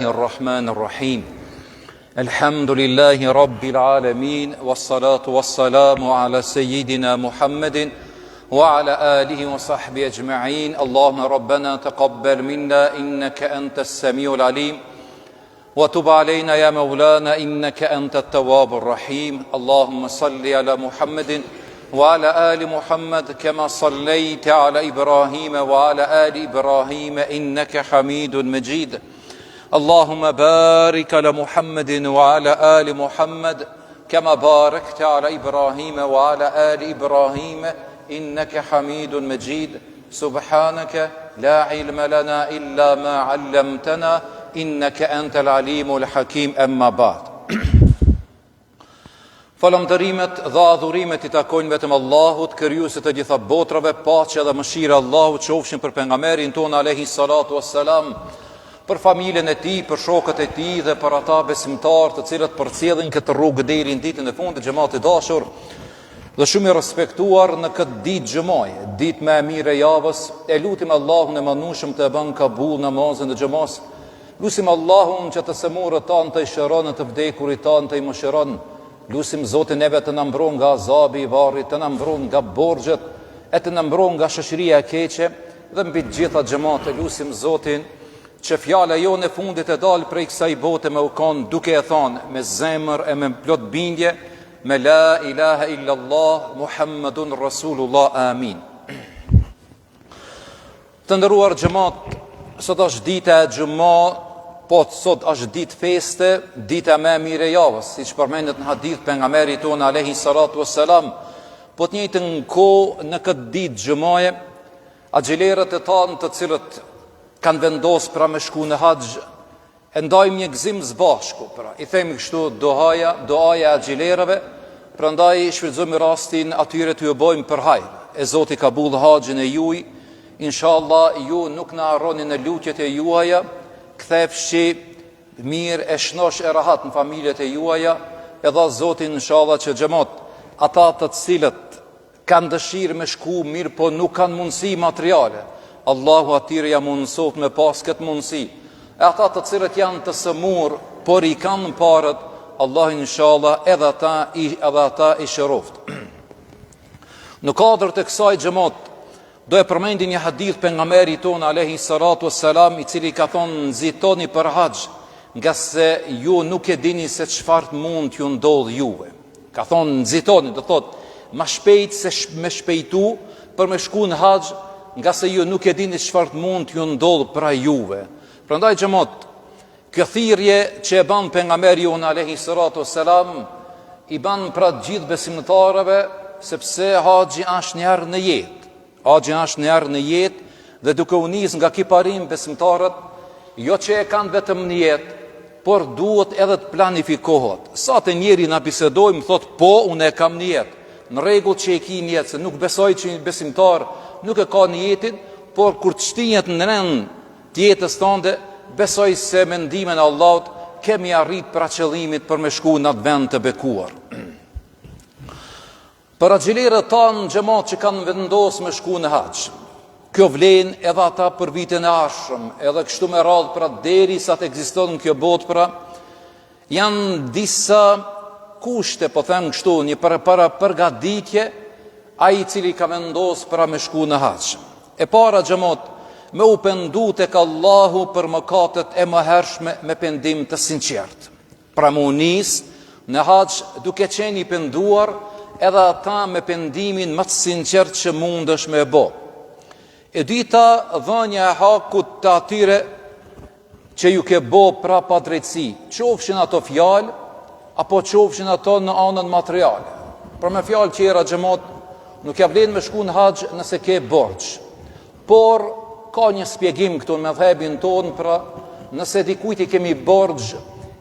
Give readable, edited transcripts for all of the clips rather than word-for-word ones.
Bismillahirrahmanirrahim. Alhamdulillahi Rabbil Alamin. Wassalatu wassalamu ala Sayyidina Muhammadin wa ala alihi wa sahbihi ajma'in. Allahumma Rabbana taqabbal minna innaka antas samiul alim. Wa tub alayna ya Maulana innaka antat tawwabur rahim. Allahumma salli ala Muhammadin وعلى آل محمد كما صليت على إبراهيم وعلى آل إبراهيم إنك حميد مجيد اللهم بارك على محمد وعلى آل محمد كما باركت على إبراهيم وعلى آل إبراهيم إنك حميد مجيد سبحانك لا علم لنا إلا ما علمتنا إنك أنت العليم الحكيم أما بعد Falëndërimet dhe adhurimet I takojnë vetëm Allahut, krijuesit të gjitha botrave, paqja dhe mëshira e Allahut qofshin për pejgamberin ton alayhi salatu wassalam, për familjen e tij, për shokët e tij dhe për ata besimtarë të cilët përcjellin këtë rrugë deri në ditën e fundit, xhamati I dashur dhe shumë I respektuar në këtë ditë xhamaje, ditë më e mirë e javës. E lutim Allahun e mandueshëm të bën kabul namazin e xhamas. Lutim Allahun që të semurët tanë të I shëron të vdekurit tanë të I mëshiron. Lusim Zotin neve të na mbron nga azabi I varrit, të na mbron nga borxhet, e të na mbron nga shoqëria e keqe dhe mbi të gjitha xhamate. Lusim Zotin që fjala jone e fundit e dal prej kësaj bote me u kon duke e thënë me zemër e me plot bindje me la ilaha illa Allah Muhammadun Rasulullah amin. Të nderuar xhamat, sot është dita e xumës. Po sot është ditë feste, dita më e mirë e javës, siç përmendet në hadith pejgamberit ton alayhi salatu wassalam. Po të njëjtën kohë në këtë ditë xumaje, axhilerët e tanë të cilët kanë vendosur pra me shku në haxh, e ndajmë një gëzim së bashku, pra I themi kështu doaja e axhilerëve, prandaj shfrytëzojmë rastin atyre të ju bëjmë për hajër. E Zoti kabull haxhin e juaj, inshallah ju nuk na harroni në lutjet e juaja. Kthefshi mirë e shnosh e rahat në familjet e juaja, edhe Zotin inshallah që xhamat, ata të cilët kanë dëshirë me shku mirë po nuk kanë mundësi materiale, Allahu atyre ja mundësot me pas këtë mundësi. E ata të cilët janë të sëmur, por I kanë parët, Allah inshallah edhe ata I shëroft. Në kadër të kësaj xhamat, do e përmendi një hadith pejgamberit ton alayhi salatu wassalam, I cili ka thonë nxitoni për haxh, nga se ju nuk e dini se çfarë mund t'ju ndodh juve. Ka thonë nxitoni, do thotë më shpejt se me shpejtu për me shku në haxh, nga se ju nuk e dini çfarë mund t'ju ndodh pra juve. Prandaj xhamat, kjo thirrje që e bën pejgamberi jon alayhi salatu wassalam, I bën pra të gjithë besimtarëve, sepse haxhi është një herë në jetë. Haxhi është një herë në jetë dhe duke u nis nga ky parim besimtarët, jo që e kanë vetëm në jetë, por duhet edhe të planifikohet. Sa të njeri na bisedojmë, thot po, unë e kam në jetë. Në rregull që e ki në jetë, se nuk besoj që një besimtar nuk e ka në jetin, por kur të shtihet në rend të jetës tënde, besoj se me ndihmën e Allahut kemi arrit pra qëllimit për me shku në atë vend të bekuar. Për axhilerët tanë xhamat që kanë vendosur me shku në haxh, kjo vlen edhe ata për vitin e ardhshëm, edhe kështu me radhë pra derisa të ekziston kjo botë, pra janë disa kushte, po them kështu, një para përgatitje ai I cili ka vendosur pra me shku në haxh. E para xhamat, me u pendu tek Allahu për mëkatet e mëhershme me pendim të sinqert. Pra më nis në haxh duke qenë I penduar, edhe ata me pendimin më të sinqert që mundesh me bë. E dita, dhënia e hakut të atyre që ju ke bë pra pa drejtësi, qofshin ato fjalë apo qofshin ato në anën materiale. Për me fjalë qera xhamat, nuk ja vlen me shku në haxh nëse ke borxh. Por ka një shpjegim këtu në mëdhëbin ton, pra nëse dikujt I kemi borxh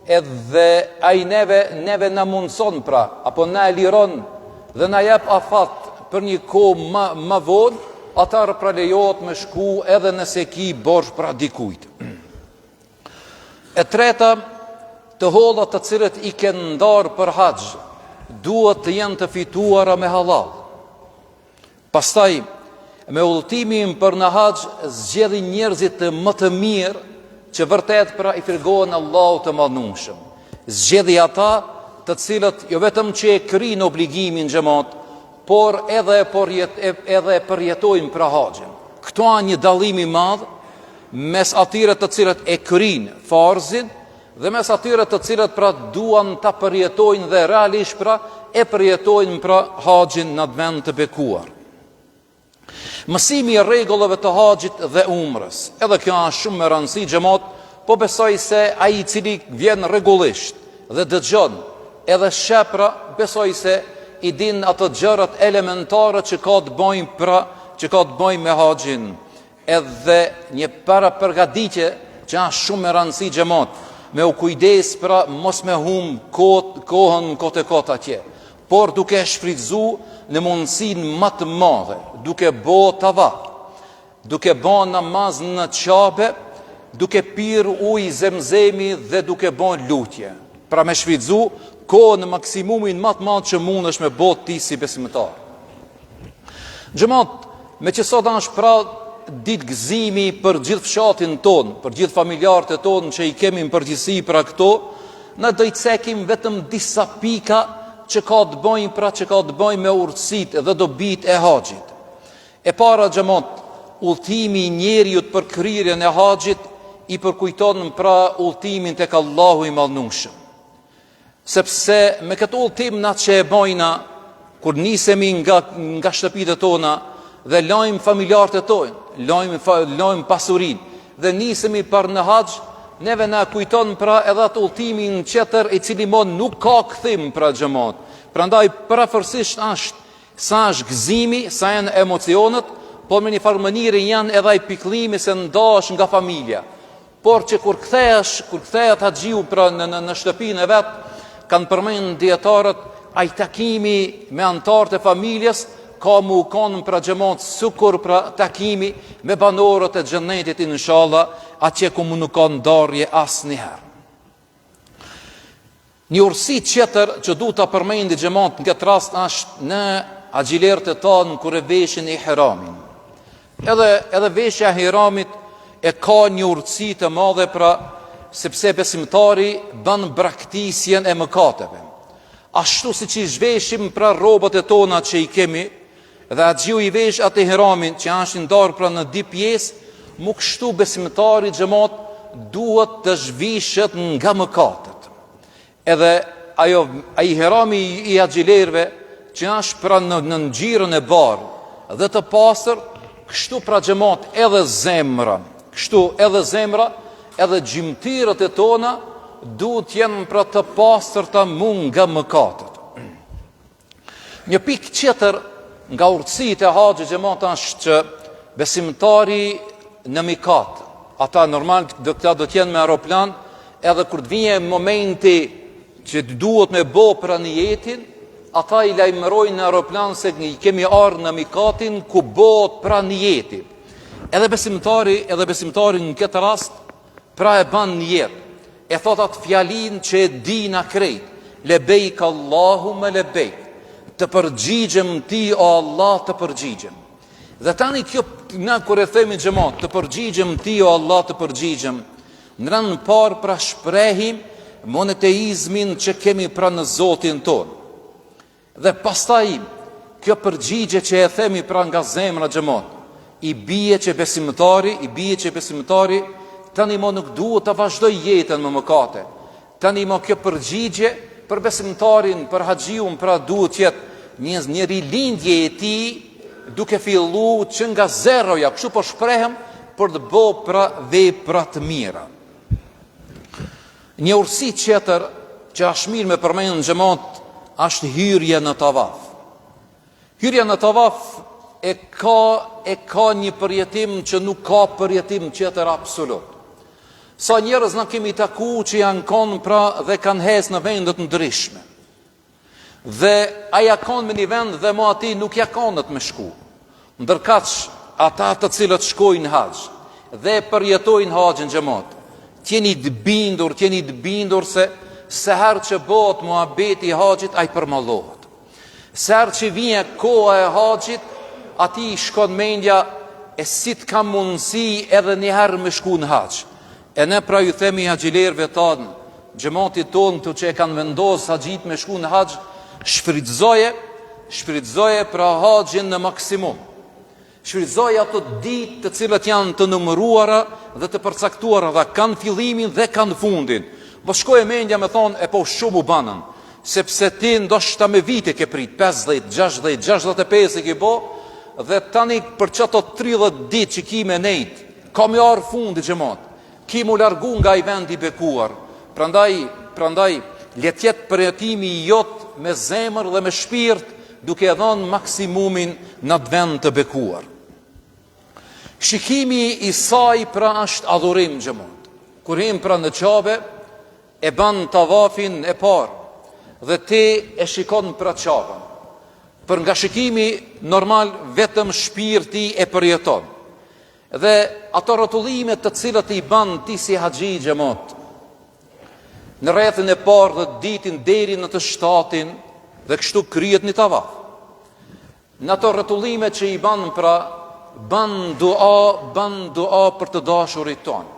edhe ai neve na mundson pra, apo na e liron dhe na jep afat për një kohë më vonë, atëherë pra lejohet me shku edhe nëse ki borxh pra dikujt. E treta, të hollat të cilët I ke ndarë për haxh, duhet të jenë të fituara me halal. Pastaj, me udhëtimin për në haxh zgjedhin njerëzit më të mirë që vërtet pra i firgohen Allahu të madhnueshëm. Zgjedhni ata të cilët jo vetëm që e kryjnë obligimin xhamat, por edhe përjetojnë pra haxhin. Këto janë një dallim i madh mes atyre të cilët e kryjnë farzin dhe mes atyre të cilët pra duan ta përjetojnë dhe realisht pra e përjetojnë pra haxhin në vend të bekuar. Mësimi i rregullave të haxhit dhe umrës. Edhe kjo është shumë e rëndësishme xhamat, po besoj se ai i cili vjen rregullisht dhe dëgjon edhe shepra, besoj se i din ato gjërat elementare që ka të bëjnë me haxhin. Edhe një para përgatitje që është shumë e rëndësishme xhamat, me u kujdes pra mos me kohën kot atje, por duke shfrytzu në mundësinë më të madhe, duke bo tavaf, duke bo namaz në qabe, duke pir ujë zemzemi dhe duke bo lutje. Pra me shfrytzu kohën në maksimumin më të madh që mundesh me bo ti si besimtar. Xhamat, me që sot është pra ditë gëzimi për gjithë fshatin ton, për gjithë familjarët e ton që i kemi në përgjithësi pra këto, në do i cekim vetëm disa pika që ka të bëjnë me urtësitë dhe dobitë e haxhit. E para xhamat, udhëtimi i njeriut për kryerjen e haxhit i përkujton pra udhëtimin tek Allahu i madhnueshëm. Sepse me këtë udhëtim na që e bëjna kur nisemi nga shtëpitë tona dhe lajm familjarët e tonë, lajm pasurinë dhe nisemi për në haxh, neve na kujton pra edhe atë udhëtimin tjetër i cili nuk ka kthim pra xhamat. Prandaj parafërsisht sa është gëzimi, sa janë emocionet, por me një farë mënyrë janë edhe ai pikëllimi se ndahesh nga familja. Por që kur kthehet haxhiu pra në shtëpinë e vet, kanë përmend dietarët ai takimi me anëtarët e familjes ka mu konë pra xhamat sukur pra takimi me banorët e xhennetit inshallah, atje ku nuk ka ndarje asnjëherë. Një urësi tjetër që du të përmendi xhamat në këtë rast është në axhilerët e tonë kur e veshin ihramin. Edhe veshja e ihramit e ka një urësi të madhe pra sepse besimtari bën braktisjen e mëkateve. Ashtu si që i zhveshim pra robët e tona që i kemi, dhe axhiu i vesh atë ihramin që është ndarë pra në di pjesë, mu kështu besimtari xhamat duhet të zhvishet nga mëkatet. Edhe ai ihrami i axhilerëve që është pra në ngjyrën e bardhë dhe të pastër, kështu pra xhamat edhe zemra, edhe gjymtyrët e tona duhet jenë pra të pastërta nga mëkatet. Një pikë tjetër nga urtësitë e haxhit xhamat është që besimtari në mikat, ata normal do të jenë me aeroplan, edhe kur të vijë momenti që duhet me bo pra niyetin, ata i lajmërojnë në aeroplan se kemi ardhur në mikatin ku bëhet pra niyeti. Edhe besimtari në këtë rast pra e bën niyet. E thot atë fjalin që e di na krejt, lebejk Allahumma lebejk, të përgjigjem ti o Allah, të përgjigjem. Dhe tani kjo na kur e themi xhamat, të përgjigjem ti o Allah, të përgjigjem, në rënd parë pra shprehim monoteizmin që kemi pra në Zotin ton. Dhe pastaj kjo përgjigje që e themi pra nga zemra xhamat, i bie që besimtari tani nuk duhet të vazhdoj jetën me mëkate. Tani kjo përgjigje për besimtarin, për haxhiun, pra duhet jetë një rilindje e tij duke fillu që nga zeroja, kështu po shprehem për të bë pra vepra të mira. Një urësi tjetër që është mirë me përmendën në xhamat është hyrja në tavaf. Hyrja në tavaf e ka një përjetim që nuk ka përjetim tjetër absolut. Sa njerëz na kemi taku që janë konë pra dhe kanë hes në vendet ndryshme. Dhe aja konë me një vend dhe mo ati nuk ja konët me shku. Ndërkaq ata të cilët shkojnë haxh dhe përjetojnë haxhin xhamat, tjeni të bindur se herë që bëhet muhabeti i haxhit ai përmallohet. Herë që vjen koha e haxhit, ati shkon mendja e si të kam mundësi edhe një herë me shku në haxh. E ne pra ju themi haxhilerëve tanë, xhamatit tonë këtu që e kanë vendosur haxhit me shku në haxh, shfrytëzoje pra haxhin në maksimum. Shfrytëzoje ato ditë të cilat janë të numëruara dhe të përcaktuara dhe kanë fillimin dhe kanë fundin. Mos shkoj mendja me thonë e po shumë u banën, sepse ti ndoshta me vite ke prit 50, 60, 65 e ke bo, dhe tani për çato 30 ditë që ki me nejt, ka me arë fundi xhamat, ki mu largu nga i vendi bekuar. Prandaj letjet përjetimi i jot me zemër dhe me shpirt, duke dhënë maksimumin në atë vend të bekuar. Shikimi i saj pra është adhurim xhamat. Kur him pra në Qabe, e ban tavafin e parë dhe ti e shikon pra Qabën. Për nga shikimi normal vetëm shpirti e përjeton. Dhe ato rrotullimet të cilët i ban ti si haxhi xhamat, në rrethin e parë dhe ditin deri në të 7-in, dhe kështu kryet një tavaf. Në ato rrotullimet që i ban pra, ban dua për të dashurit tonë.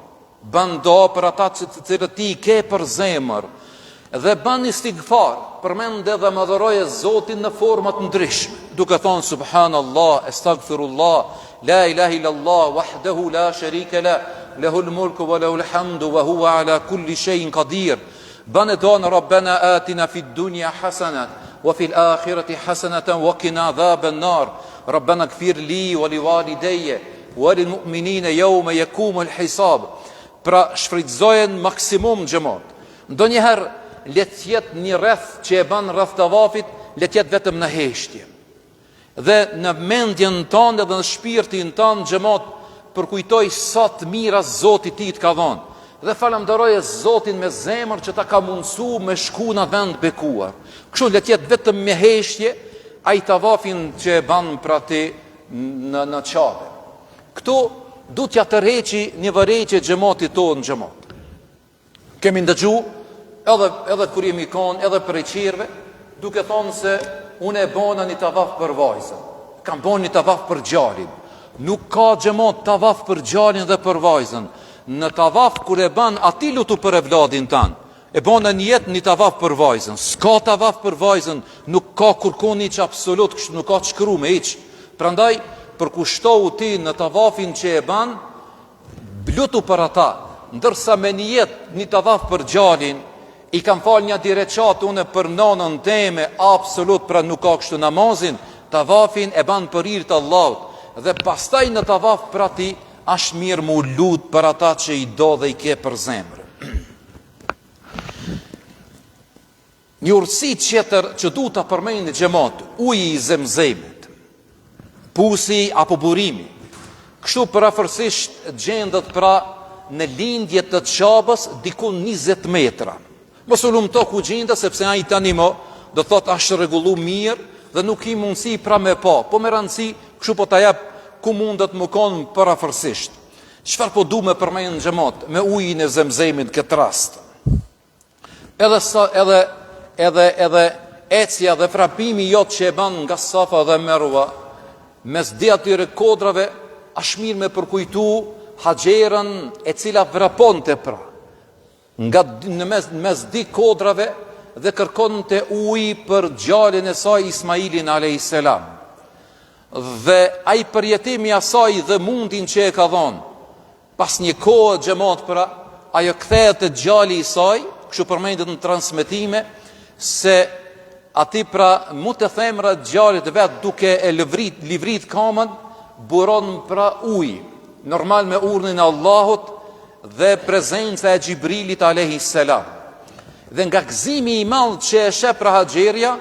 Ban dua për ata që të cilët ti ke për zemër, dhe ban istighfar, përmende dhe madhëroje Zotin në format ndryshme, duke thonë subhanallah, astaghfirullah, la ilaha illallah, wahdahu la sharika la, lahul mulku wa lahul hamdu wa huwa ala kulli shay'in qadir. Ban e tonë rabbana atina fid dunya hasanatan wa fil akhirati hasanatan wa qina adhaban nar. Rabbana ighfir li wa liwalidayya wa lil mu'minina yawma yaqumul hisab. Pra shfrytëzojen maksimum xhamat. Ndonjëherë letjet një rreth që e ban rreth tavafit, letjet vetëm në heshtje. Dhe në mendjen tonë dhe në shpirtin tonë xhamat përkujtoj sa të mira Zoti ti të ka dhënë. Dhe falenderoj Zotin me zemër që ta ka mundësu me shku në vend bekuar. Kështu letjet vetëm me heshtje, ai tavafin që e ban pra ti në Qabe. Këtu du t'ja tërheqi një vërheqje xhamatit tonë xhamat. Kemi ndëgju edhe kur jemi kanë, edhe për e qirve, duke thonë se unë e bona një tavaf për vajzën, kam bona një tavaf për gjalin. Nuk ka xhamat tavaf për gjalin dhe për vajzën. Në tavaf kur e ban ati lutu për evladin tanë, e bona një jetë një tavaf për vajzën. S'ka tavaf për vajzën, nuk ka kurkon iq absolut, kështu nuk ka shkru me iq. Prandaj, përkushtohu ti në tavafin që e ban, lutu për ata, ndërsa me një jetë një tavaf për gjalin, i kam fal një direqat une për nonën teme, absolut pra nuk ka kështu namazin, tavafin e ban për irë të Allahut, dhe pastaj në tavaf pra ti, ashtë mirë mu lut për ata që i do dhe i ke për zemrë. Një urësi qëtër që du të përmejnë xhamat, uji i zemzemit, pusi apo burimi, kështu parafërsisht gjendët pra në lindje të Qabës dikun 20 metra. Mos u lumto ku gjenda, sepse ai tani mo do thot është rregullu mirë dhe nuk i mundësi pra me pa, po me rëndësi kështu po ta jap ku mundet më konë parafërsisht. Çfarë po du me përmejnë xhamat me ujin e zemzemit këtë rast? Edhe ecja dhe frapimi jot që e ban nga Safa dhe Merwa, mes di atyre kodrave, është mirë me përkujtu haxherën e cila vraponte pra, në mes di kodrave dhe kërkonte ujë për gjalin e saj Ismailin a.s. Dhe ai përjetimi asaj dhe mundin që e ka dhënë, pas një kohë xhamat pra, ajo kthehet te gjali i saj, kështu përmendet në transmetime se ati pra mu të themra gjalit vet duke e livrit kamën, buron pra ujë, normal me urdhën e Allahut dhe prezenca e Xhibrilit a.s. Dhe nga gëzimi i madh që e sheh pra haxherja,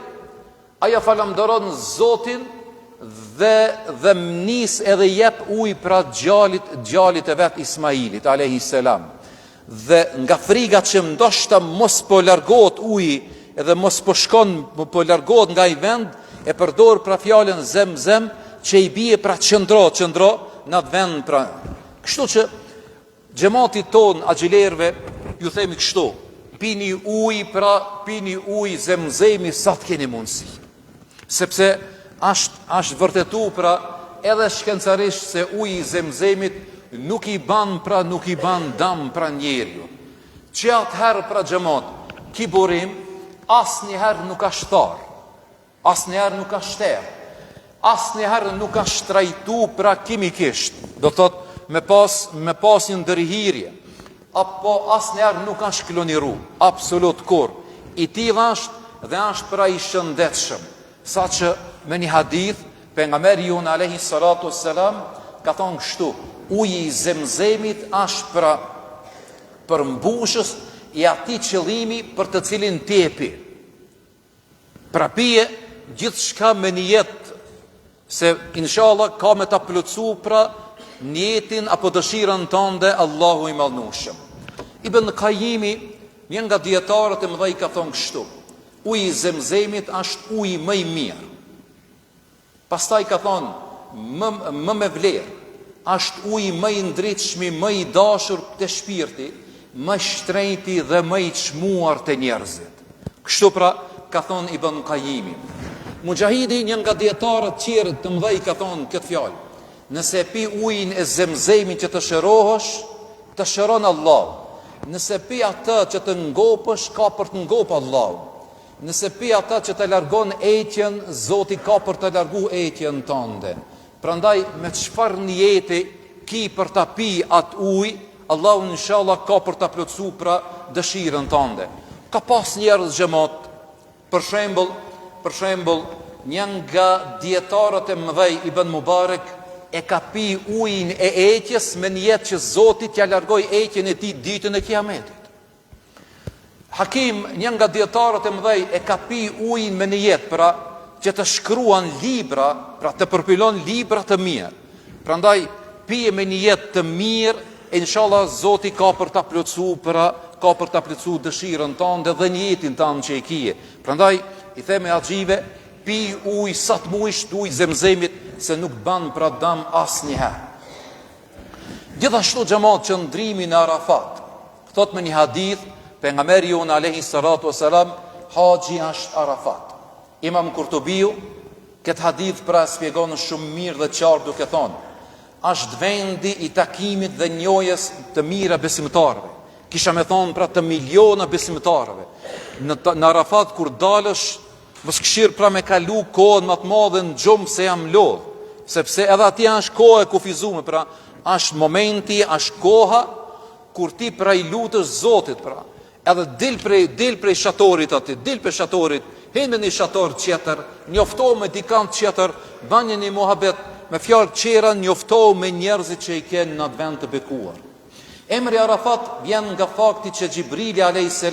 ajo falenderon Zotin dhe nis edhe jep ujë pra gjalit e vet Ismailit a.s. Dhe nga friga që ndoshta mos po largohet uji edhe mos po shkon, po largohet nga i vend, e përdor pra fjalën zemzem që i bie pra qëndro në atë vend pra. Kështu që xhamatit ton axhilerëve ju themi kështu, pini ujë zemzemi sa të keni mundësi. Sepse është vërtetu pra edhe shkencarisht se uji i zemzemit nuk i ban dam pra njeriu. Që atëherë pra xhamat, ki burim asnjëherë nuk ka shtar, asnjëherë nuk ka shter, asnjëherë nuk ka shtrajtu pra kimikisht, do thot me pas një ndërhirje, apo asnjëherë nuk ka shkloniru, absolut kur. I tillë është dhe është pra i shëndetshëm, saqë me një hadith pejgamberi jon alayhi salatu wassalam ka thonë kështu: uji i Zemzemit është pra përmbushës i atij qëllimi për të cilin tepi. Pra pije gjithçka me nijet se inshallah ka me ta plotësu pra niyetin apo dëshirën tënde, Allahu i madhnushëm. Ibn Qayyimi, një nga dietarët e mëdhej, ka thonë kështu: uji i Zemzemit është uji më i mirë. Pastaj ka thonë më me vlerë, është uji më i ndritshëm, më i dashur te shpirti, më shtrenjti dhe më i çmuar te njerëzit. Kështu pra ka thonë Ibn Qayyimi. Mujahidi, një nga dietarët tjerë të mëdhej, ka thonë këtë fjalë: nëse pi ujin e Zemzemit që të shërohesh, të shëron Allah. Nëse pi atë që të ngopësh, ka për të ngopë Allah. Nëse pi atë që të largon etjen, Zoti ka për të largu etjen tënde. Prandaj me çfarë niyeti ki për ta pi atë ujë, Allahu inshallah ka për ta plotësu pra dëshirën tënde. Ka pas njerëz xhamat, për shembull, një nga dietarët e mëdhej Ibn Mubarak e ka pi ujin e etjes me nijet që Zoti t'ja largoj etjen e tij ditën e Kiametit. Hakim, një nga dietarët e mëdhej, e ka pi ujin me nijet pra që të shkruan libra, pra të përpilon libra të mirë. Prandaj pije me nijet të mirë, inshallah Zoti ka për ta plotësu pra ka për ta plotësu dëshirën tënde dhe niyetin tënd që e kije. Prandaj i theme axhive, pi ujë sa të muish, ujë Zemzemit, se nuk ban pra dam asnjëherë. Gjithashtu xhamat, qëndrimi në Arafat. Thot me një hadith pejgamberi jon alayhi salatu wasalam, haxhi është Arafat. Imam Kurtubiu këtë hadith pra shpjegon shumë mirë dhe qartë duke thonë: është vendi i takimit dhe njohjes të mira besimtarëve. Kisha me thonë pra të miliona besimtarëve. Në Arafat kur dalësh, mos këshir pra me kalu kohën më të madhe në gjumë se jam lodh, sepse edhe ati është kohë e kufizume, pra është momenti, është koha kur ti pra i lutësh Zotit pra. Edhe dil prej shatorit ati, dil prej shatorit, hinë një shator tjetër, njoftohu me dikant tjetër, banje një muhabet, me fjalë qera njoftohu me njerëzit që i kenë në atë vend të bekuar. Emri Arafat vjen nga fakti që Gjibrili a.s.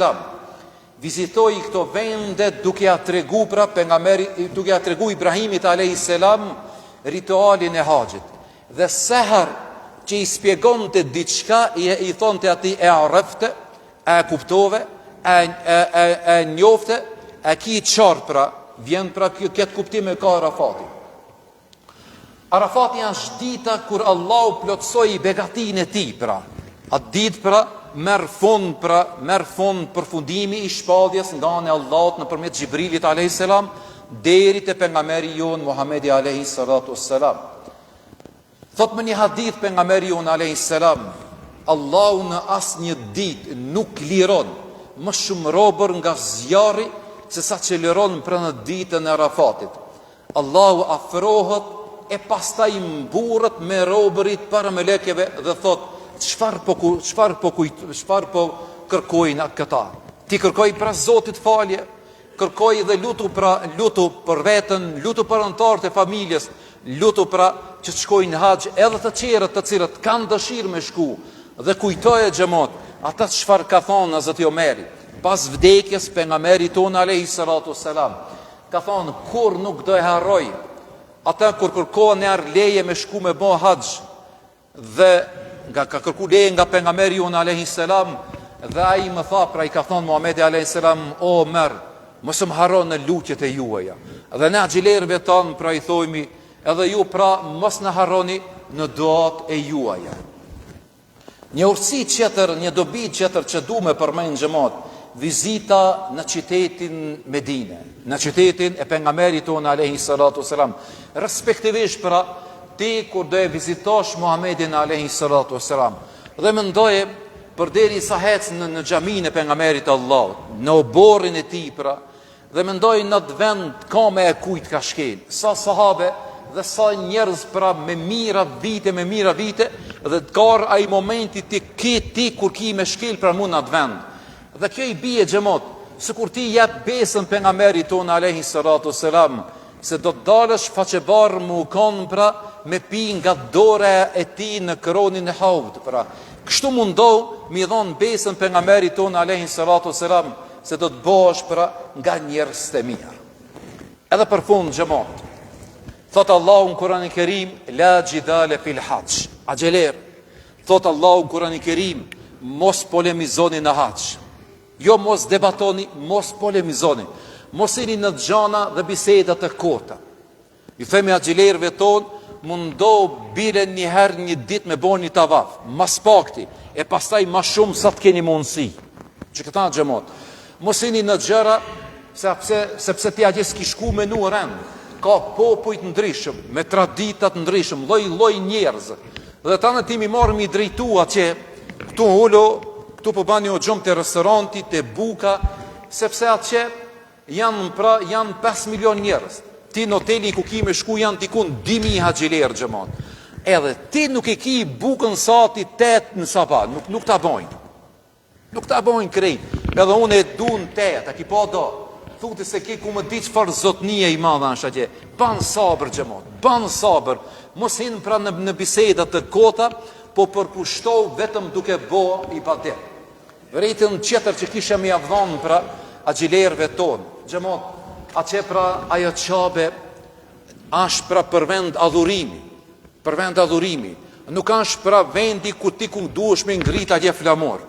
vizitoi këto vende duke ja tregu pra pejgamberit, duke ja tregu Ibrahimit a.s. ritualin e haxhit. Dhe seher që i spjegonte diçka, i thonte atij: e arrefte, e kuptove, e njofte, e ki qartë pra, vjen pra këtë kuptim e ka Arafati. Arafati është dita kur Allahu plotësoi begatin e tij pra. Atë ditë pra merr fund përfundimi i shpalljes nga ana e Allahut nëpërmjet Xhibrilit alayhis salam deri te pejgamberi jon Muhamedi alayhis salatu wassalam. Thot me një hadith pejgamberi jon alayhis salam: Allahu në asnjë ditë nuk liron më shumë robër nga zjarri se sa që liron për në ditën e Arafatit. Allahu afrohet e pastaj mburret me robërit para melekeve dhe thot: çfarë po kërkojnë këta? Ti kërkoj pra Zotit falje, kërkoj dhe lutu për veten, lutu për anëtarët e familjes, lutu pra që të shkojnë në haxh, edhe të tjerët të cilët kanë dëshirë me shku, dhe kujtoje xhamat ata çfarë ka thonë Hazreti Omeri pas vdekjes pejgamberit ton alayhis salatu wassalam. Ka thonë: kur nuk do e harroj ata kur kërkohen në leje me shku me bë haxh, dhe nga ka kërku leje nga pejgamberi jon alayhis salam, dhe ai më tha, pra i ka thonë Muhamedi alayhis salam: o merr, mos më harro në lutjet e juaja. Dhe ne xhilerëve tan pra i thojmi: edhe ju pra mos na harroni në duat e juaja. Një urtësi tjetër, një dobi tjetër që du me përmend xhamat, vizita në qytetin Medine, në qytetin e pejgamberit ton alayhis salatu wassalam, respektivisht pra ti kur do e vizitosh Muhamedin alayhi salatu wassalam. Dhe mendoje përderi sa hec në xhamin e pejgamberit Allahut, në oborrin e tij pra, dhe mendoj në atë vend ka me e kujt ka shkel. Sa sahabe dhe sa njerëz pra me mira vite, dhe të karë ai momenti ti kur ki me shkel pra mu në atë vend. Dhe kjo i bie xhamot, se kur ti jep besën pejgamberit ton alayhi salatu wassalam, se do të dalësh faqebarë mu kon pra me pi nga dora e ti në kronin e haut pra. Kështu mundohu mi dhon besën pejgamberit ton alayhi salatu wassalam, se do të bosh pra nga njerëz të mirë. Edhe për fund xhamot, thot Allahu në Kur'anin e Kerim, la jidale fil hajj. Axheler, thot Allahu në Kur'anin e Kerim, mos polemizoni në hax. Jo mos debatoni, mos polemizoni. Mos jeni në xhana dhe biseda të kota. I themi axhelerëve ton, mundo bile një herë një ditë me boni tavaf, mas pakti, e pastaj ma shumë sa të keni mundësi. Që këta xhamot, mos jeni në xhera sepse ti atje s'ki shku me nu rend. Ka popujt ndryshëm, me traditat ndryshëm, lloj njerëz. Dhe tani ti mi marrëm i drejtua që këtu ulo, këtu po bani o gjumë të restoranti, të buka, sepse atje janë 5 milion njerëz. Ti në hoteli ku ki me shku janë tikun 2.000 haxhilerë xhamon. Edhe ti nuk e ki bukën sati 8 në sabat, nuk ta bojnë. Nuk ta bojnë krejt. Edhe unë e du në 8, a ki po do. Thuti se ki ku më di çfarë zotnie i madha është atje. Ban sabër xhamon, ban sabër. Mos hin pra në biseda të kota, po përpushtohu vetëm duke bo ibadet. Vërejtën tjetër që kisha më javdhon pra axhilerëve tonë. Xhamon, atje pra ajo qabe është pra për vend adhurimi. Për vend adhurimi. Nuk është pra vendi ku ti ku duhesh me ngrit atje flamor.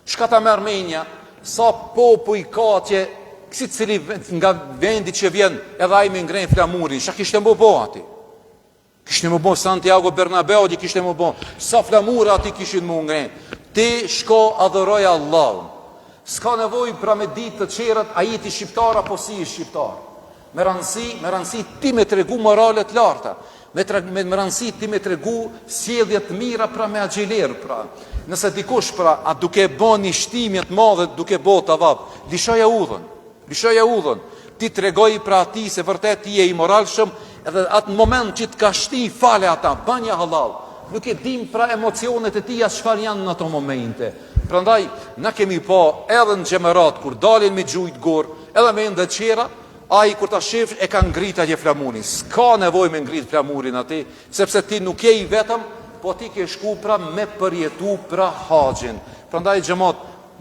Shka ta merr menja, sa popull ka atje, si cili nga vendi që vjen edhe ai me ngren flamurin, çka kishte më bo ati? Kishte më bo Santiago Bernabeu, kishte më bo. Sa flamura ati kishin më ngren. Ti shko adhuroj Allahun. S'ka nevoj pra me ditë të qerët, a jeti shqiptar apo si i shqiptar. Me rëndësi ti me tregu moralet larta. Me rëndësi ti me tregu sjelljet mira pra me axhiler pra. Nëse dikush pra, a duke bo një shtimjet madhe, duke bo të avab, lishoja udhën, ti tregoj pra ati se vërtet ti e i moralshëm, edhe atë moment që të ka shti fale ata, banja halal, nuk e dim pra emocionet e tia çfarë janë në ato momente. Prandaj, na kemi po edhe në xhemerat, kur dalin me gjujt gor, edhe me ndë qera, ai kur ta shef e ka ngrit atje flamurin. S'ka nevojë me ngrit flamurin aty, sepse ti nuk je i vetëm, po ti ke shku pra me përjetu pra haxhin. Prandaj xhamot,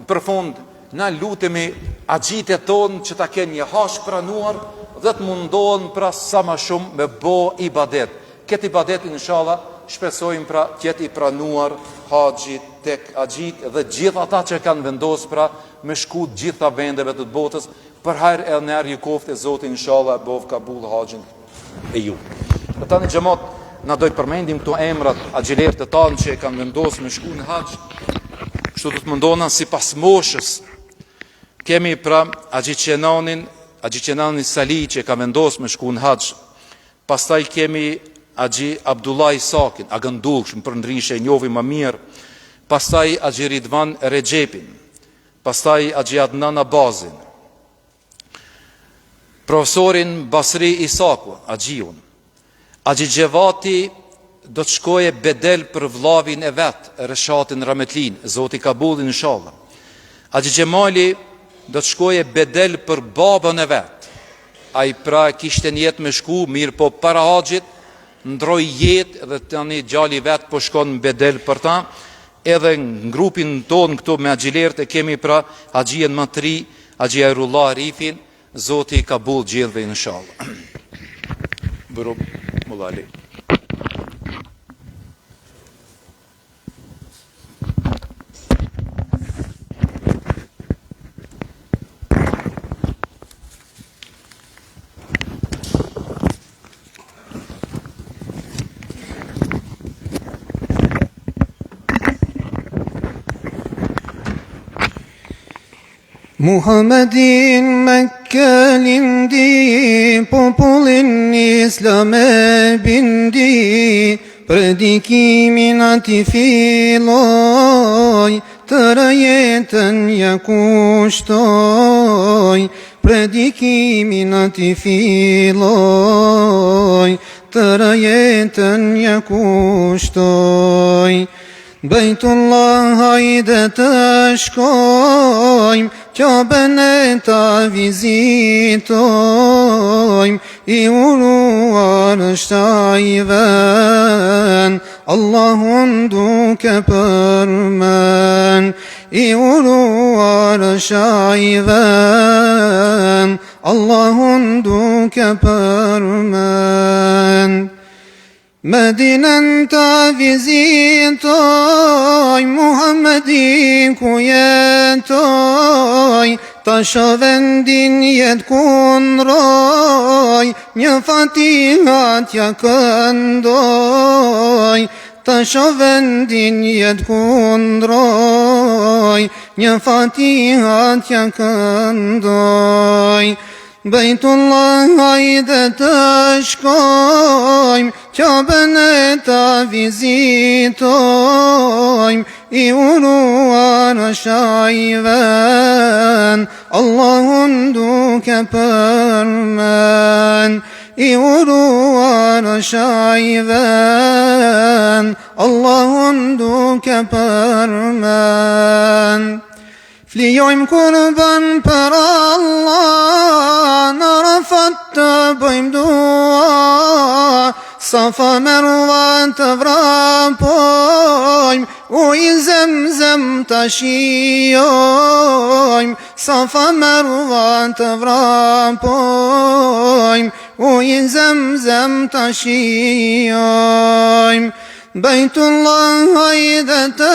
për fund, na lutemi axhitet tonë që ta kenë një hax pranuar dhe të mundohen pra sa më shumë me bo ibadet. Këtë ibadet inshallah shpresojmë pra tjetë i pranuar haxhi tek axhit dhe gjithë ata që kanë vendosur pra me shku gjitha vendeve të botës për hajër e nërë ju kofte Zotin inshallah bov kabul haxhin e ju. Dhe tani xhamot, na doj përmendim këto emrat axhilerë të tanë që e kanë vendosur me shku në haxh. Kështu do të mundona si pas moshës. Kemi pra Axhiqenanin Sali që ka vendosur me shku në haxh. Pastaj kemi Axhi Abdullah Isakin, agëndullshëm për ndryshe e njohim më mirë. Pastaj Axhi Ridvan Rexhepin. Pastaj Axhi Adnan Abazin. Profesorin Basri Isaku, Axhiun. Axhi Gjevati do të shkoje bedel për vllavin e vet, Reshatin Rametlin, Zoti kabullin inshallah. Axhi Gjemali do të shkoje bedel për babën e vet. Ai pra kishte një jetë me shku, mirë po para haxhit ndroi jetë dhe tani gjali vet po shkon në bedel për ta. Edhe në grupin ton këtu me axhilerët e kemi pra Axhien Matri, Axhi Airullah Rifin, Zoti kabull gjithve inshallah. Buru Mullali. محمد Mekke lindi, popullin islam e bindi, predikimin ati filloj, tërë jetën ja kushtoj, predikimin ati filloj, tërë jetën ja kushtoj. Bejtullah hajde të shkojmë, Qabën e ta vizitojmë, i uruar është ai vend, Allahun duke përmend. I uruar është ai vend, Allahun duke përmend. Medinen ta vizitoj, Muhammedin ku jetoj, ta shovendin jet kundroj, një fatihat ja këndoj. Ta shovendin jet kundroj, një fatihat ja këndoj. Bejtullah hajde të shkojmë, Qabën e ta vizitojmë, i uruar është ai vend, Allahun duke përmend. I uruar është ai vend, Allahun duke përmend. Flijojmë kurban për Allah, në Arafat të bëjmë dua, Safa Merwa të vrapojmë, ujë Zemzem të shijojmë. Safa Merwa të vrapojmë, ujë Zemzem të shijojmë. Bejtullah hajde të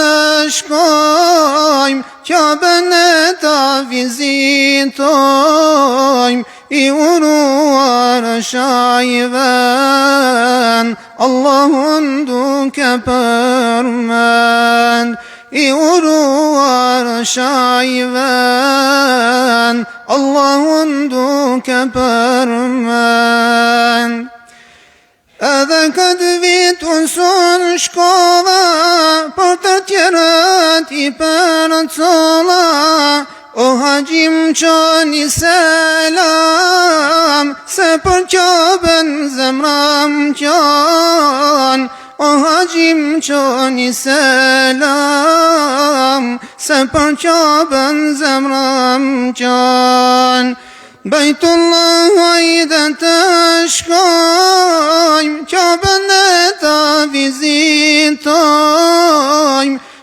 shkojmë, Qabën e ta vizitojmë, i uruar është ai vend, Allahun duke përmend. I uruar është ai vend, Allahun duke përmend. Edhe këtë vit unë shkova, për të tjerët i përcolla, o haqim qoni selam, se për Qabën zemram qan. O haqim qoni selam, se për Qabën zemram qan. Bejtullah hajde të shkojmë, Qabën e ta vizitojmë,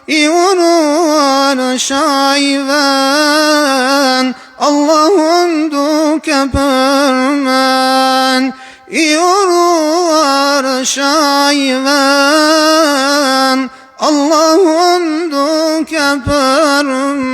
i uruar është ai vend, Allahun duke përmend. I uruar është ai vend, Allahun duke përmend.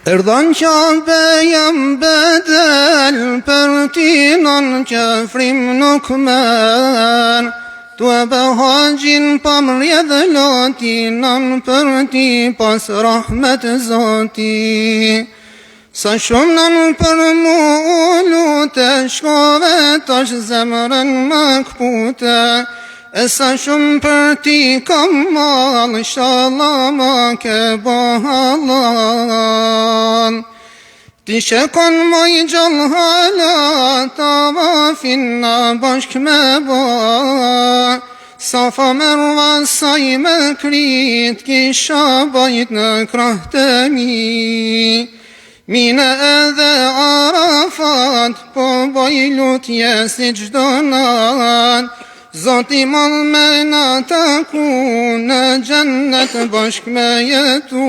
Erdhan Qabe jam bedel, për ti non qëfrim nuk merë, tu e be haqin pa mrjedh loti, non për ti pas rahmet zoti. Sa shumë non për mu lute, shkove tash zemrën më këpute, e sa shumë për ti kam mal, inshallah ma ke bahalan. Ti shekon ma i gjallë hala, ta vafin na bashk me ba, Safa Merwa sa i me krit, kisha bajt në krah të mi. Mine edhe Arafat, po baj lutje si gjdo nat, Zoti mal me na taku, në gjennet bashk me jetu.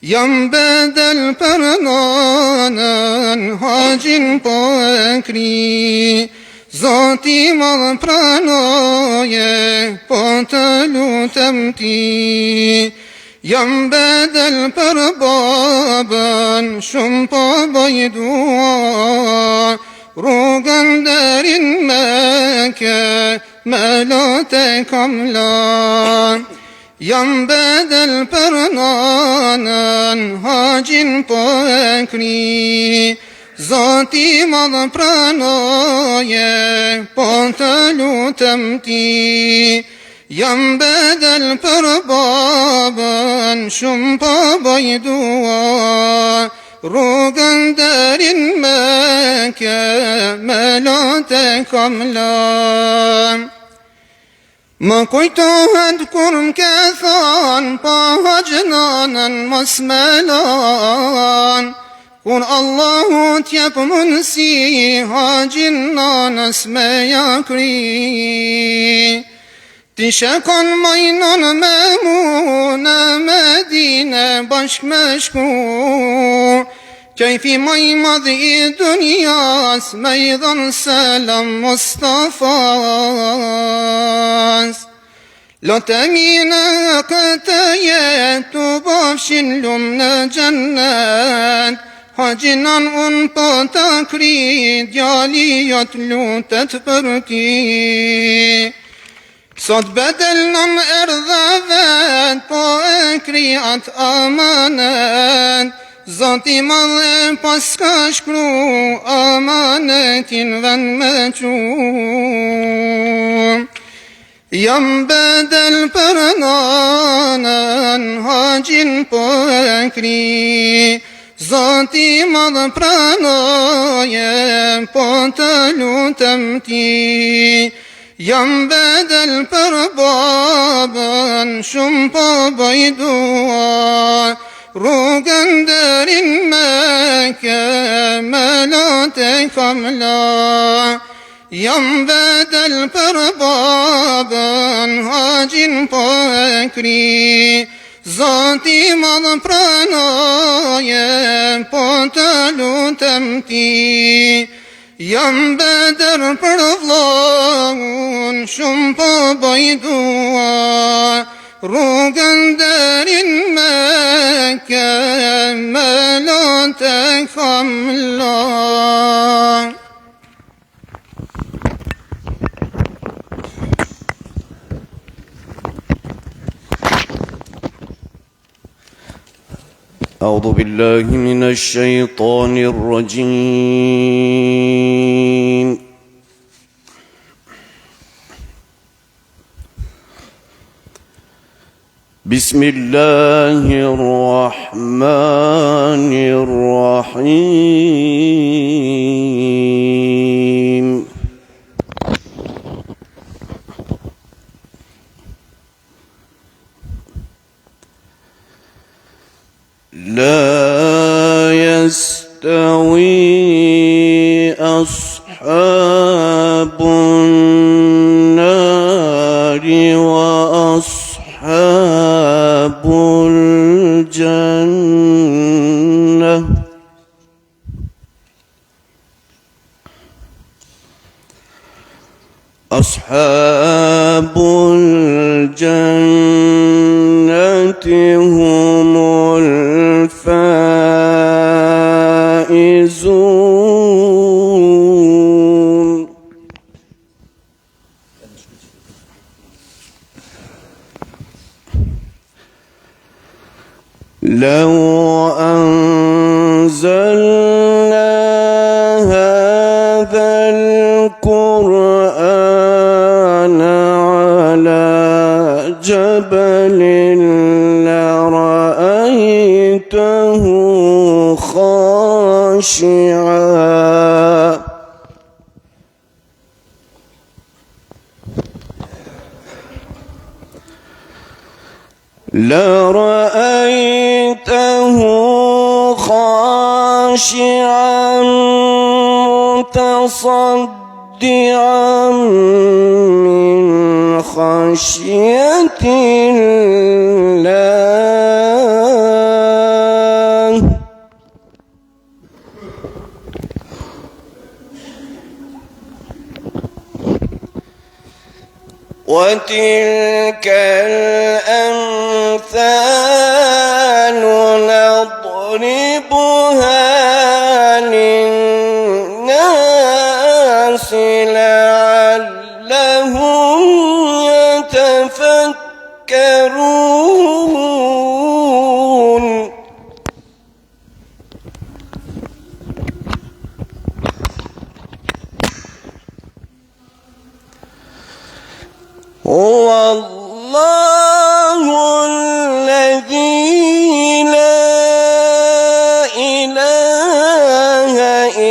Jam bedel për nanën, haqin po e kri, Zoti madh pranoje, po të lutem ti. Jam bedel për babën, shumë po bëj dua, rrugën derin Mekë, me lote kam lan. Jam bedel për nanën, haqin po e kri, Zoti madh pranoje, po të lutem ti. Jam bedel për babën, shumë po bëj dua, rrugën derin Mekë, me lote kam lan. Më kujtohet kur m'ke than, pa haqnanën mos me lan, kur Allahu t'jep mundësi, haqin nanës me jakri. Ti shekon majnon me mu, në Medine bashk me shku, kejfi maj madh i dunjas, me i dhon selam Mustafas. Lote mine këtë jetu bafshin lum në gjennet, haqinan unë po të kri, djali jot lutet për ti. Sot bedel nëm erdhe vet, po e kri atë amanet, Zoti madh pas ka shkru, amanetin vend me qu. Jam bedel për nanën, haqin po e kri, Zoti madh pranoje, po të lutem ti. Jam bedel për babën, shumë po bëj dua, rrugën derin Mekë, me lote kam lan. Jam bedel për babën, haqin po e kri, Zoti madh pranoje, po të lutem ti. Jam bedel për vllahun, shumë po bëj dua, rrugën derin Mekë, me lote kam lan. أعوذ بالله من الشيطان الرجيم. بسم الله الرحمن الرحيم. لا يستوي أصحاب النار وأصحاب الجنة. أصحاب الجنة هم الفائزون. لو أنزلنا هذا القرآن على جبل لرأيته خاشعا متصدعا من خشية الله. وتلك الأمثال نضربها للناس لعلهم يتفكرون. هو الله الذي لا إله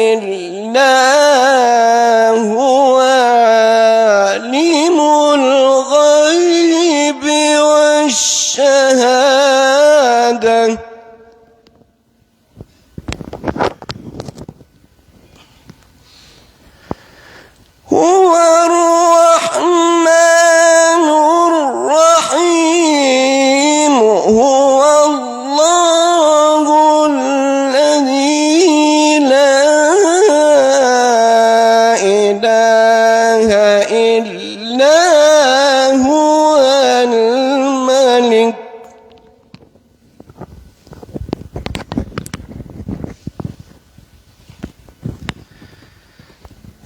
إلا هو عالم الغيب والشهادة هو الرحمن الرحيم. هو الله الذي لا إله إلا هو الملك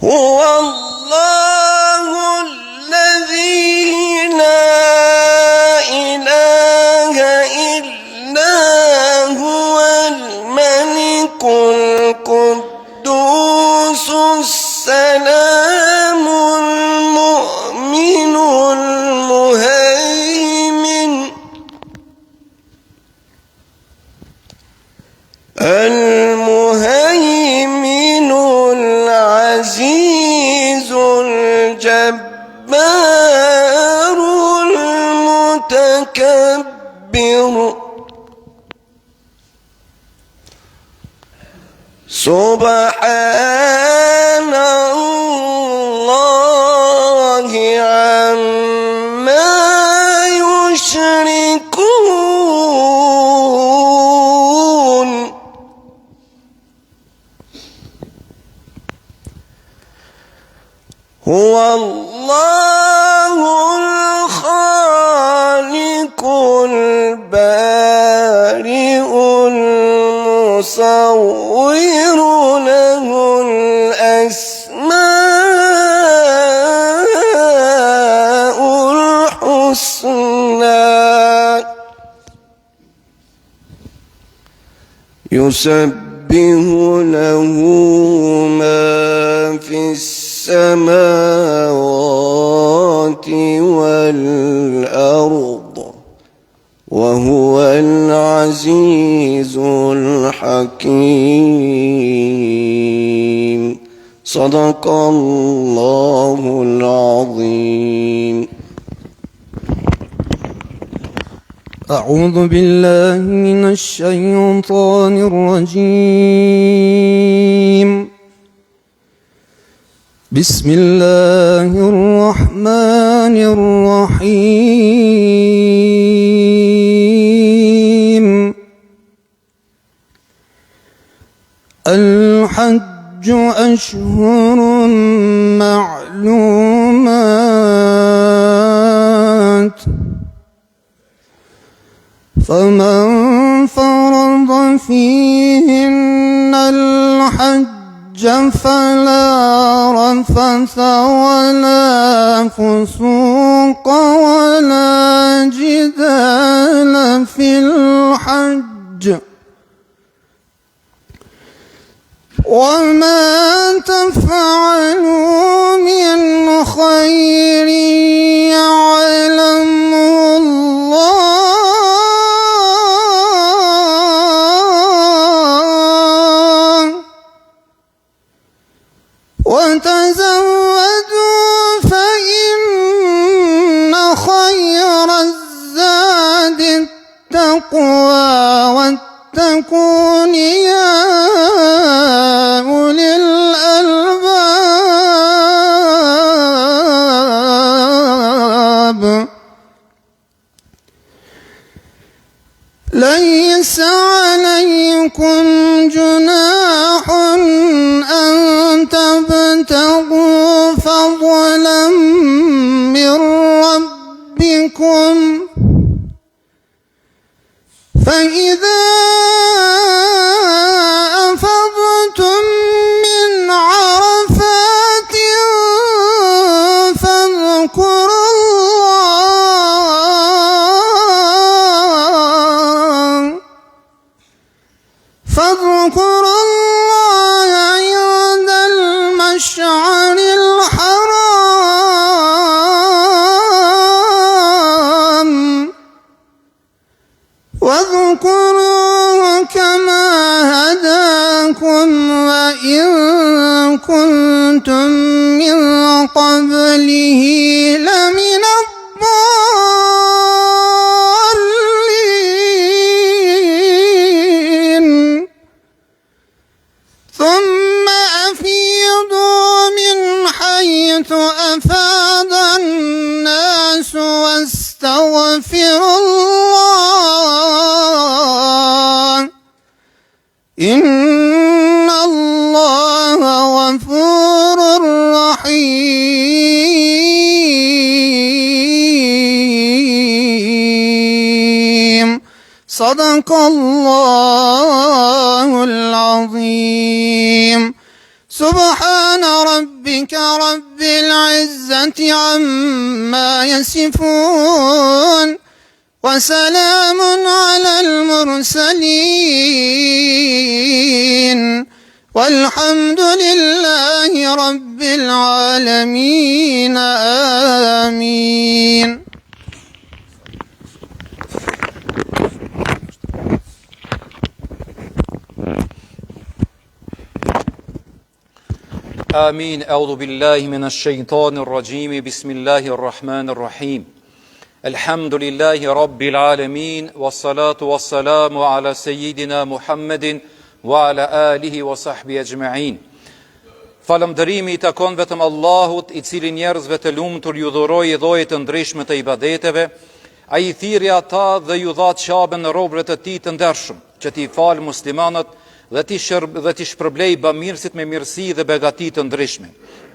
هو الله الذي لا إله إلا هو الملك القدوس السلام المؤمن المهيمن العزيز الجبار المتكبر. سبحان الله عما يشركون. هو الله الخالق البارئ المصور له الأسماء الحسنى يسبح له ما في السماوات والأرض وهو العزيز الحكيم. صدق الله العظيم. أعوذ بالله من الشيطان الرجيم. بسم الله الرحمن الرحيم. الحج أشهر معلومات فمن فرض فيهن الحج فلا رفث ولا فسوق ولا جدال في الحج وما تفعلوا من خير يعلمه الله وتزودوا فإن خير الزاد التقوى واتقون يا أولي الألباب. ليس عليكم جناح أن تبتغوا فضلا من فإذا أفضتم من عرفات فاذكروا الله عند المشعر الحرام واذكروه كما هداكم وإن كنتم من قبله لمن الضالين ثم أفيضوا من حيث أفاض الناس واستغفروا الله إن الله غفور رحيم صدق الله العظيم سبحان ربك رب العزة عما يصفون وسلام على المرسلين والحمد لله رب العالمين آمين. آمين. أعوذ بالله من الشيطان الرجيم. بسم الله الرحمن الرحيم. الحمد لله رب العالمين والصلاة والسلام على سيدنا محمد وعلى آله وصحبه أجمعين. Falëndërimi I takon vetëm Allahut, I cili njerëzve të lumtur ju dhuroi lloje të ndryshme të ibadeteve. Ai thirrri ata dhe ju dha çabën në robëve të tij të ndershëm, që t'i falë muslimanët dhe t'i shpërblej bamirësit me mirësi dhe begati të ndryshme.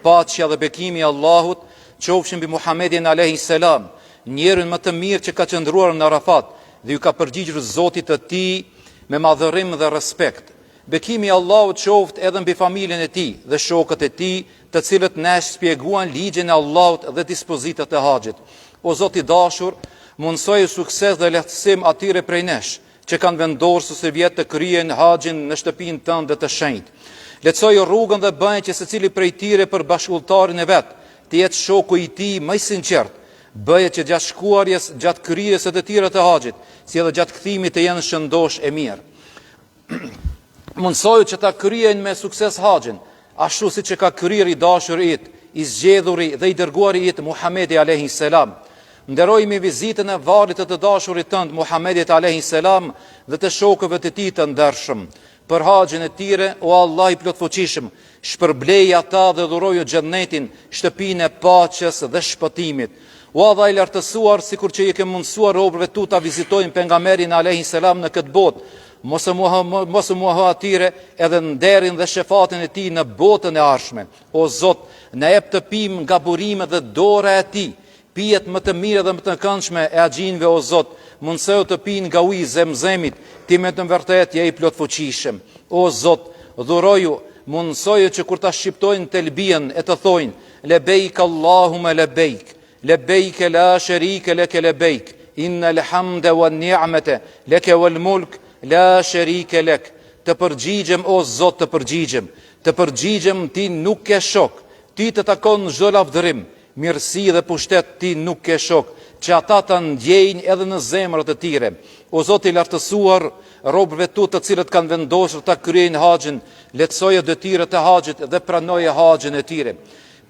Paqja dhe bekimi I Allahut qofshin mbi Muhamedit alayhis salam, njerin më të mirë që ka qëndruar në Arafat dhe ju ka përgjigjur Zotit të tij me madhërim dhe respekt. Bekimi I Allahut qoftë edhe mbi familjen e tij dhe shokët e tij, të cilët na shpjeguan ligjin e Allahut dhe dispozitat e haxhit. O Zot I dashur, mundsoje sukses dhe lehtësim atyre prej nesh që kanë vendosur së vjet të kryejnë haxhin në shtëpinë tënde të shenjtë. Lehtësoje rrugën dhe bëje që secili prej tyre për bashkëultarin e vet të jetë shoku I tij më I sinqert. Bëje që gjatë shkuarjes, gjatë kryerjes së të tjera të haxhit, si edhe gjatë kthimit të jenë shëndosh e mirë. Mundsoje që ta kryejnë me sukses haxhin, ashtu siç e ka kryer I dashuri yt, I zgjedhuri dhe I dërguari yt Muhamedi alayhis salam. Nderojmë vizitën e varrit të dashurit tënd Muhamedit alayhis salam dhe të shokëve të tij të ndershëm. Për haxhin e tyre, o Allah I plotfuqishëm, shpërblej ata dhe dhuroju xhennetin, shtëpinë e paqes dhe shpëtimit. O Allah I lartësuar, sikur që I ke mundsuar robërve tu ta vizitojnë pejgamberin alayhis salam në këtë botë, mos e moho atyre edhe nderin dhe shefatin e tij në botën e ardhshme. O Zot, na jep të pim nga burimet dhe dora e tij, pijet më të mira dhe më të këndshme e axhinve, o Zot, mundsoju të pinë nga uji I Zemzemit, ti me të vërtetë je I plotfuqishëm. O Zot, dhuroju, mundsoju që kur ta shqiptojnë telbien e të thojnë lebeik Allahumma lebeik, lebeik la sharika lak lebeik, innal hamda wan ni'mata laka wal mulk la sharika lak. Të përgjigjem, o Zot, të përgjigjem, ti nuk ke shok, ti të takon çdo lavdërim, mirësi dhe pushtet ti nuk ke shok, që ata të ndjejnë edhe në zemrat e tyre. O Zot I lartësuar, robërve tu të cilët kanë vendosur ta kryejnë haxhin, lehtësoje detyrat e haxhit dhe pranoje haxhin e tyre.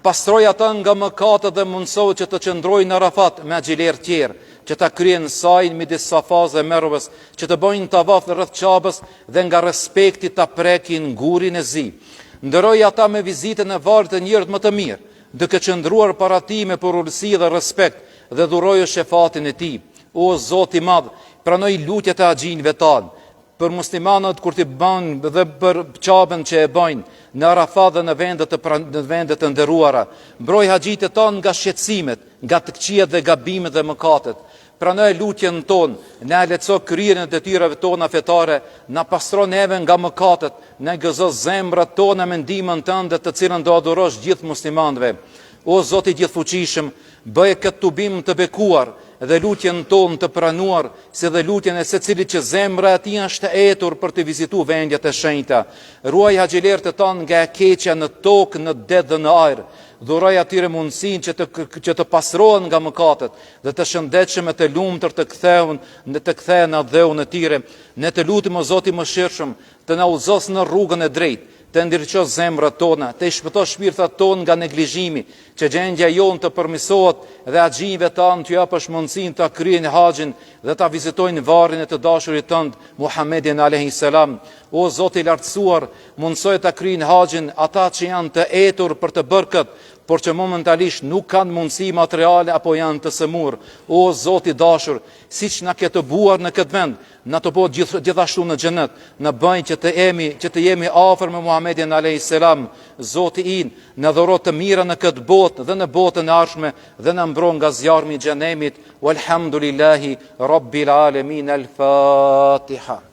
Pastroj ata nga mëkatet dhe mundsohu që të qëndrojnë në Arafat me xhiler tjerë, që ta kryen sajnë midis Safas dhe Merves, që të bëjnë tavaf rreth Qabës dhe nga respekti ta prekin gurin e zi. Ndëroj ata me vizitën e varrit të njerëzit më të mirë, duke qëndruar para ti me përulësi dhe respekt dhe dhurojo shefatin e ti. O Zot I madh, pranoj lutjet e haxhinëve tanë, për muslimanët kur t'i bëjnë dhe për Qabën që e bëjnë në Arafat dhe në vendet të nderuara. Mbroj haxhit e tanë nga shqetësimet, nga të këqijet dhe gabimet dhe mëkatet. pranoj lutjen tonë, na leco kryerjen e detyrave tona fetare, na pastro neve nga mëkatet, na gëzo zemrat tona me ndihmën tënde, të cilën do adurosh gjithë muslimanëve. O Zoti i gjithfuqishëm, bëje këtë tubim të bekuar dhe lutjen tonë të pranuar, si dhe lutjen e secilit që zemra e tij është etur për të vizituar vendjet e shenjta. Ruaj haxhilerët e tanë nga e keqja në tokë, në det dhe në ajër. Dhuroj atyre mundësinë që të pastrohen nga mëkatet dhe të shëndetshëm e të lumtur të kthehen në dheun e tyre. Ne të lutim o Zoti i mëshirshëm, të na udhëzos në rrugën e drejtë, të ndriçosh zemrat tona, të shpëtosh shpirtat tonë nga neglizhimi, që gjendja jonë të përmirësohet dhe haxhive tanë t'ju japësh mundësinë ta kryejnë haxhin dhe ta vizitojnë varrin e të dashurit tënd Muhammedin alayhis salam. O Zoti i lartësuar, mundsoj ta kryejnë haxhin ata që janë të etur për të bërë këtë, por që momentalisht nuk kanë mundësi materiale apo janë të sëmur. O Zoti i dashur, siç na ke të buar në këtë vend, na të bëj gjithashtu në xhenet, na bëj që të jemi afër me Muhammedin alayhis salam. Zoti i, na dhuro të mira në këtë botë dhe në botën e ardhshme dhe na mbron nga zjarmi i xhenemit. Walhamdulillahi rabbil alamin. Al-Fatiha.